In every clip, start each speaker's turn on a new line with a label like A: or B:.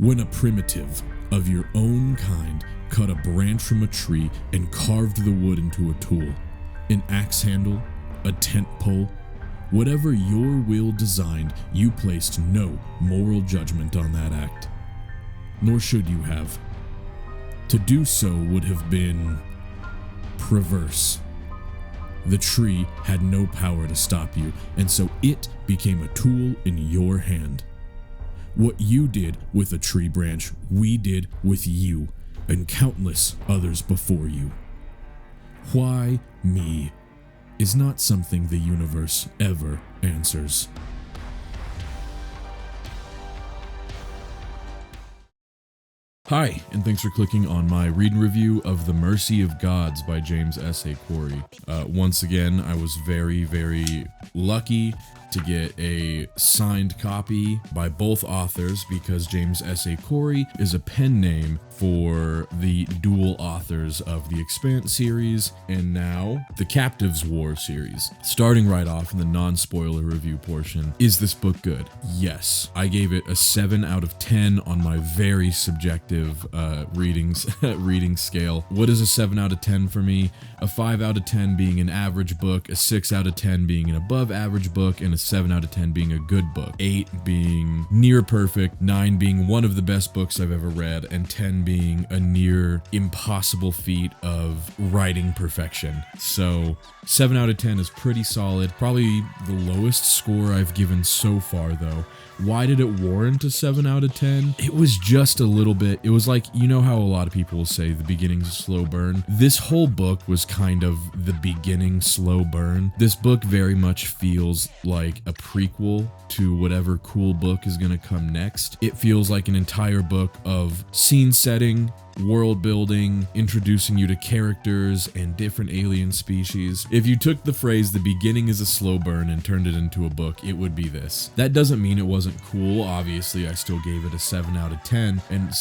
A: When a primitive of your own kind cut a branch from a tree and carved the wood into a tool, an axe handle, a tent pole, whatever your will designed, you placed no moral judgment on that act. Nor should you have. To do so would have been perverse. The tree had no power to stop you, and so it became a tool in your hand. What you did with a tree branch, we did with you, and countless others before you. Why me is not something the universe ever answers. Hi, and thanks for clicking on my read and review of The Mercy of Gods by James S.A. Once again, I was very, very lucky to get a signed copy by both authors because James S.A. is a pen name for the dual authors of the Expanse series and now the Captives War series. Starting right off in the non-spoiler review portion, is this book good? Yes. I gave it a 7 out of 10 on my very subjective reading scale. What is a 7 out of 10 for me? A 5 out of 10 being an average book, a 6 out of 10 being an above average book, and a 7 out of 10 being a good book. 8 being near perfect, 9 being one of the best books I've ever read, and 10 being a near impossible feat of writing perfection. So 7 out of 10 is pretty solid. Probably the lowest score I've given so far though. Why did it warrant a 7 out of 10? It was just a little bit, it was like, you know how a lot of people will say the beginning's a slow burn? This whole book was kind of the beginning slow burn. This book very much feels like a prequel to whatever cool book is gonna come next. It feels like an entire book of scene setting, world building, introducing you to characters and different alien species. If you took the phrase "the beginning is a slow burn" and turned it into a book, it would be this. That doesn't mean it wasn't cool. Obviously, I still gave it a 7 out of 10. And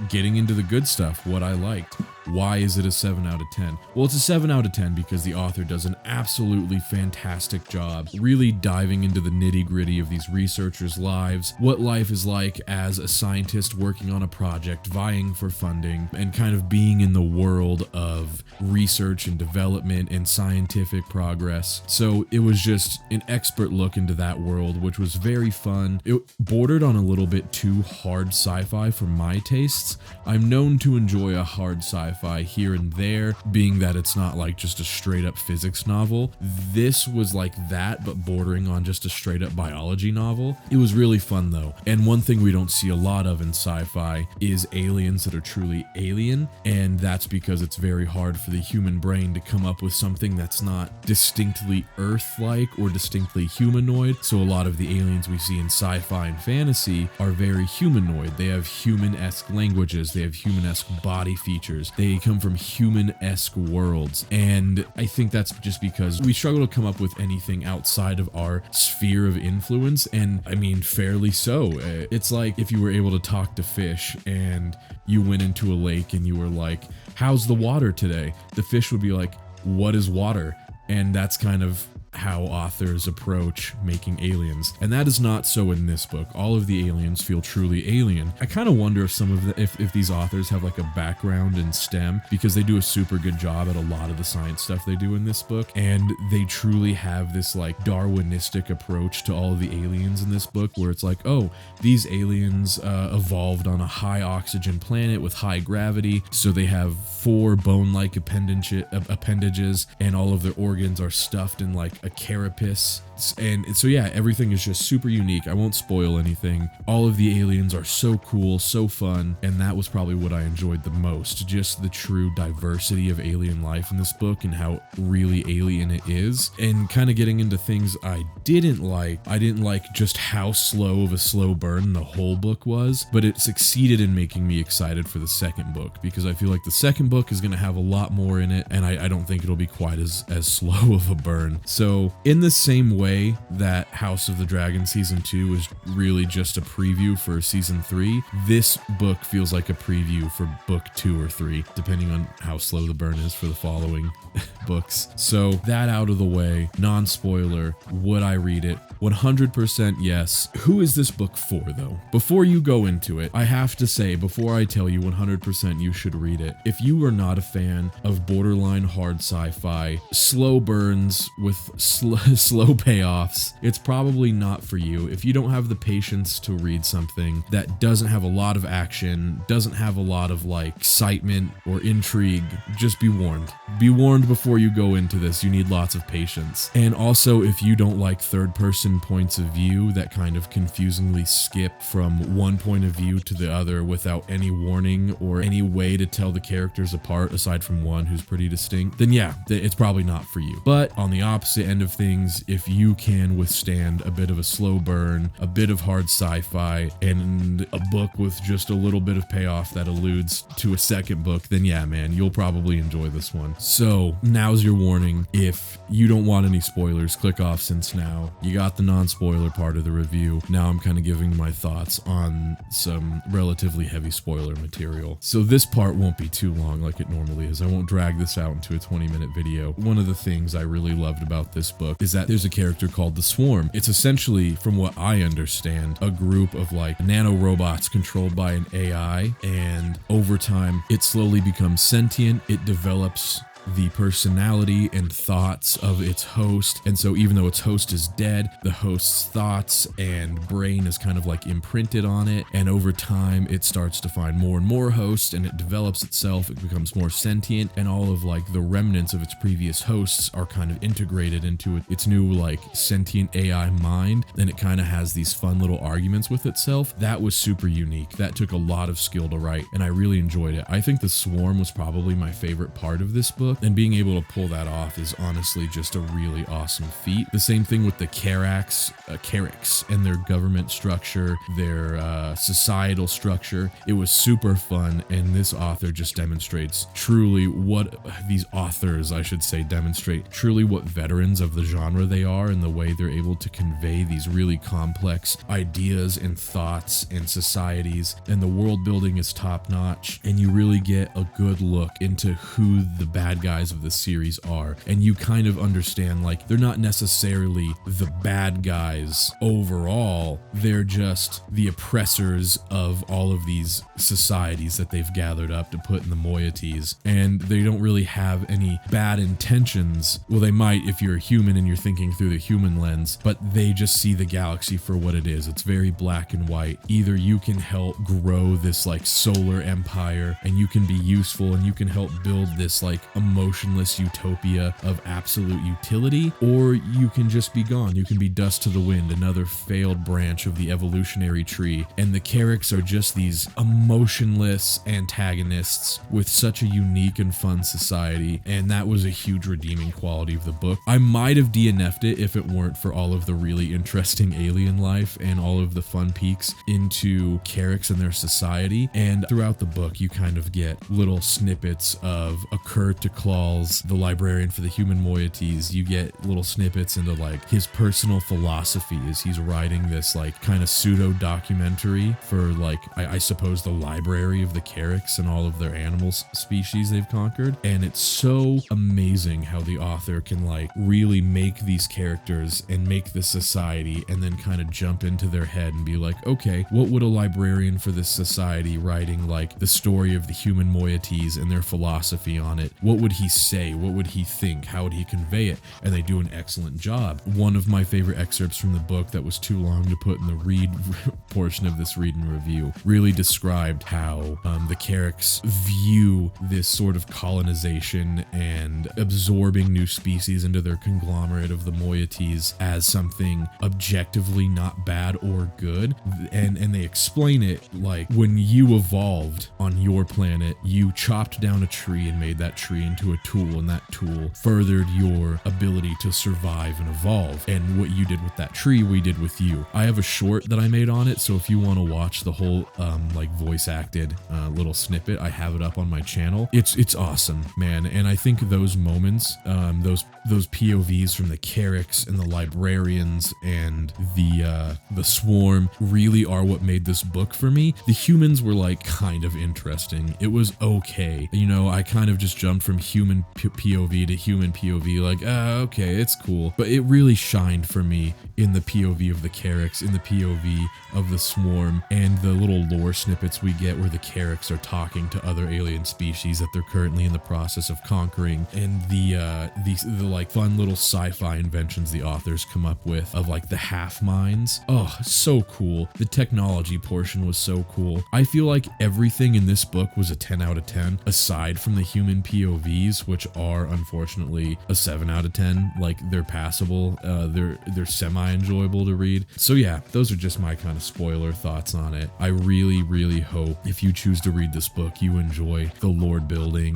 A: getting into the good stuff, what I liked. Why is it a 7 out of 10? Well, it's a 7 out of 10 because the author does an absolutely fantastic job really diving into the nitty-gritty of these researchers' lives, what life is like as a scientist working on a project, vying for funding, and kind of being in the world of research and development and scientific progress. So it was just an expert look into that world, which was very fun. It bordered on a little bit too hard sci-fi for my tastes. I'm known to enjoy a hard sci-fi here and there, being that it's not like just a straight up physics novel. This was like that, but bordering on just a straight up biology novel. It was really fun though. And one thing we don't see a lot of in sci-fi is aliens that are truly alien, and that's because it's very hard for the human brain to come up with something that's not distinctly Earth-like or distinctly humanoid. So a lot of the aliens we see in sci-fi and fantasy are very humanoid. They have human-esque languages, they have human-esque body features, they come from human-esque worlds, and I think that's just because we struggle to come up with anything outside of our sphere of influence, and I mean fairly so. It's like if you were able to talk to fish and you went into a lake and you were like, how's the water today? The fish would be like, what is water? And that's kind of how authors approach making aliens, and that is not so in this book. All of the aliens feel truly alien. I kind of wonder if some of the if these authors have like a background in STEM, because they do a super good job at a lot of the science stuff they do in this book, and they truly have this like Darwinistic approach to all of the aliens in this book, where it's like, oh, these aliens evolved on a high oxygen planet with high gravity, so they have 4 bone-like appendages, and all of their organs are stuffed in like a carapace. And so yeah, everything is just super unique. I won't spoil anything. All of the aliens are so cool, so fun, and that was probably what I enjoyed the most. Just the true diversity of alien life in this book and how really alien it is. And kind of getting into things I didn't like. I didn't like just how slow of a slow burn the whole book was, but it succeeded in making me excited for the second book, because I feel like the second book is going to have a lot more in it, and I don't think it'll be quite as slow of a burn. So So in the same way that House of the Dragon Season 2 is really just a preview for Season 3, this book feels like a preview for Book 2 or 3, depending on how slow the burn is for the following books. So that out of the way, non-spoiler, would I read it? 100% yes. Who is this book for, though? Before you go into it, I have to say, before I tell you 100% you should read it, if you are not a fan of borderline hard sci-fi, slow burns with slow payoffs, it's probably not for you. If you don't have the patience to read something that doesn't have a lot of action, doesn't have a lot of like excitement or intrigue, just be warned. Be warned before you go into this. You need lots of patience. And also, if you don't like third-person points of view that kind of confusingly skip from one point of view to the other without any warning or any way to tell the characters apart aside from one who's pretty distinct, then yeah, it's probably not for you. But on the opposite end of things, if you can withstand a bit of a slow burn, a bit of hard sci-fi, and a book with just a little bit of payoff that alludes to a second book, then yeah, man, you'll probably enjoy this one. So now's your warning. If you don't want any spoilers, click off since now. You got the non-spoiler part of the review. Now I'm kind of giving my thoughts on some relatively heavy spoiler material. So this part won't be too long like it normally is. I won't drag this out into a 20-minute video. One of the things I really loved about this book is that there's a character called the Swarm. It's essentially, from what I understand, a group of like nanorobots controlled by an AI, and over time it slowly becomes sentient. It develops the personality and thoughts of its host. And so even though its host is dead, the host's thoughts and brain is kind of like imprinted on it. And over time, it starts to find more and more hosts, and it develops itself. It becomes more sentient, and all of like the remnants of its previous hosts are kind of integrated into its new like sentient AI mind. And it kind of has these fun little arguments with itself. That was super unique. That took a lot of skill to write, and I really enjoyed it. I think the Swarm was probably my favorite part of this book. And being able to pull that off is honestly just a really awesome feat. The same thing with the Carx and their government structure, their societal structure. It was super fun, and this author just demonstrates truly what these authors, I should say, demonstrate truly what veterans of the genre they are, and the way they're able to convey these really complex ideas and thoughts and societies. And the world building is top notch, and you really get a good look into who the bad guys of the series are, and you kind of understand like they're not necessarily the bad guys overall, they're just the oppressors of all of these societies that they've gathered up to put in the moieties, and they don't really have any bad intentions. Well, they might if you're a human and you're thinking through the human lens, but they just see the galaxy for what it is. It's very black and white. Either you can help grow this like solar empire, and you can be useful, and you can help build this like emotionless utopia of absolute utility, or you can just be gone. You can be dust to the wind, another failed branch of the evolutionary tree. And the Carx are just these emotionless antagonists with such a unique and fun society, and that was a huge redeeming quality of the book. I might have DNF'd it if it weren't for all of the really interesting alien life and all of the fun peeks into Carx and their society. And throughout the book, you kind of get little snippets of a Kurt to Claws, the librarian for the human moieties. You get little snippets into like his personal philosophy as he's writing this like kind of pseudo documentary for like I suppose the library of the Carx and all of their animal species they've conquered. And it's so amazing how the author can like really make these characters and make this society, and then kind of jump into their head and be like, okay, what would a librarian for this society writing like the story of the human moieties and their philosophy on it, what would he say? What would he think? How would he convey it? And they do an excellent job. One of my favorite excerpts from the book that was too long to put in the read portion of this read and review really described how the Carx view this sort of colonization and absorbing new species into their conglomerate of the moieties as something objectively not bad or good. And they explain it like, when you evolved on your planet, you chopped down a tree and made that tree into into a tool, and that tool furthered your ability to survive and evolve. And what you did with that tree, we did with you. I have a short that I made on it, so if you want to watch the whole like voice acted little snippet, I have it up on my channel. It's awesome, man. And I think those moments, those POVs from the Carx and the librarians and the swarm really are what made this book for me. The humans were like kind of interesting. It was okay. You know, I kind of just jumped from human POV to human POV, like, okay, it's cool. But it really shined for me in the POV of the Carx, in the POV of the swarm, and the little lore snippets we get where the Carx are talking to other alien species that they're currently in the process of conquering, and the like fun little sci-fi inventions the authors come up with of like the half minds. Oh, so cool. The technology portion was so cool. I feel like everything in this book was a 10 out of 10, aside from the human POVs, which are unfortunately a 7 out of 10. Like, they're passable, they're semi-enjoyable to read. So yeah, those are just my kind of spoiler thoughts on it. I really hope if you choose to read this book, you enjoy the lore building,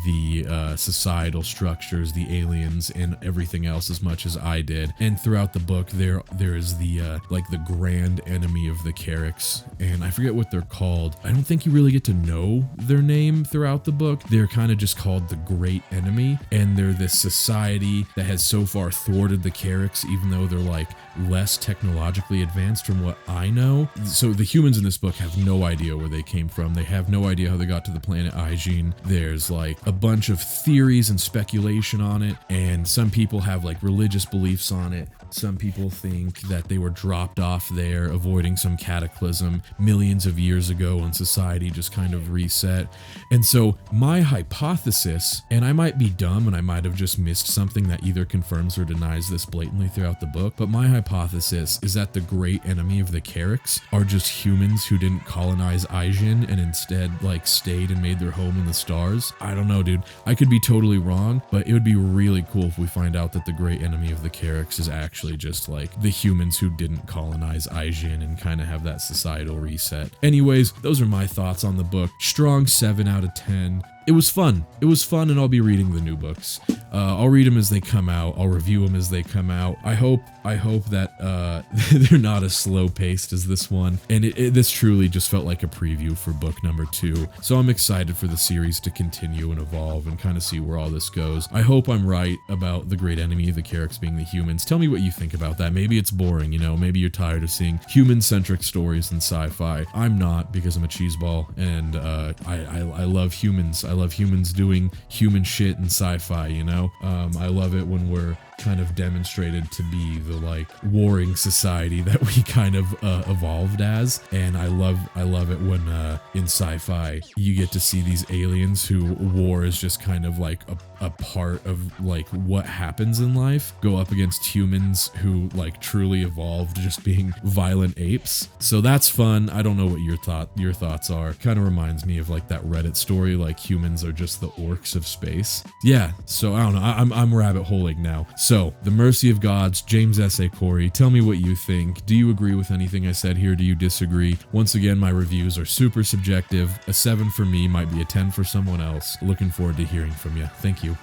A: the societal structures, the aliens, and everything else as much as I did. And throughout the book, there is the like the grand enemy of the Carx, and I forget what they're called. I don't think you really get to know their name throughout the book. They're kind of just called the Great Enemy, and they're this society that has so far thwarted the Carx, even though they're like less technologically advanced from what I know. So the humans in this book have no idea where they came from. They have no idea how they got to the planet Aijin. There's like a bunch of theories and speculation on it, and some people have like religious beliefs on it. Some people think that they were dropped off there avoiding some cataclysm millions of years ago and society just kind of reset. And so my hypothesis, and I might be dumb and I might have just missed something that either confirms or denies this blatantly throughout the book, but my hypothesis is that the great enemy of the Carx are just humans who didn't colonize Aijin and instead like stayed and made their home in the stars. I don't know, dude. I could be totally wrong, but it would be really cool if we find out that the great enemy of the Carx is actually just like the humans who didn't colonize Aijin and kind of have that societal reset. Anyways, those are my thoughts on the book. Strong 7 out of 10. It was fun. It was fun, and I'll be reading the new books. I'll read them as they come out. I'll review them as they come out. I hope that they're not as slow paced as this one. And this truly just felt like a preview for book number 2. So I'm excited for the series to continue and evolve and kind of see where all this goes. I hope I'm right about the great enemy of the Carx being the humans. Tell me what you think about that. Maybe it's boring, you know, maybe you're tired of seeing human-centric stories in sci-fi. I'm not, because I'm a cheeseball, and I love humans. I love humans doing human shit in sci-fi, you know? I love it when we're kind of demonstrated to be the like warring society that we kind of evolved as. And I love it when in sci-fi you get to see these aliens who war is just kind of like a part of like what happens in life, go up against humans who like truly evolved just being violent apes. So that's fun. I don't know what your thoughts are. Kind of reminds me of like that Reddit story, like humans are just the orcs of space. Yeah, so I don't know, I'm rabbit holing now. So, The Mercy of Gods, James S.A. Corey, tell me what you think. Do you agree with anything I said here? Do you disagree? Once again, my reviews are super subjective. A 7 for me might be a 10 for someone else. Looking forward to hearing from you. Thank you.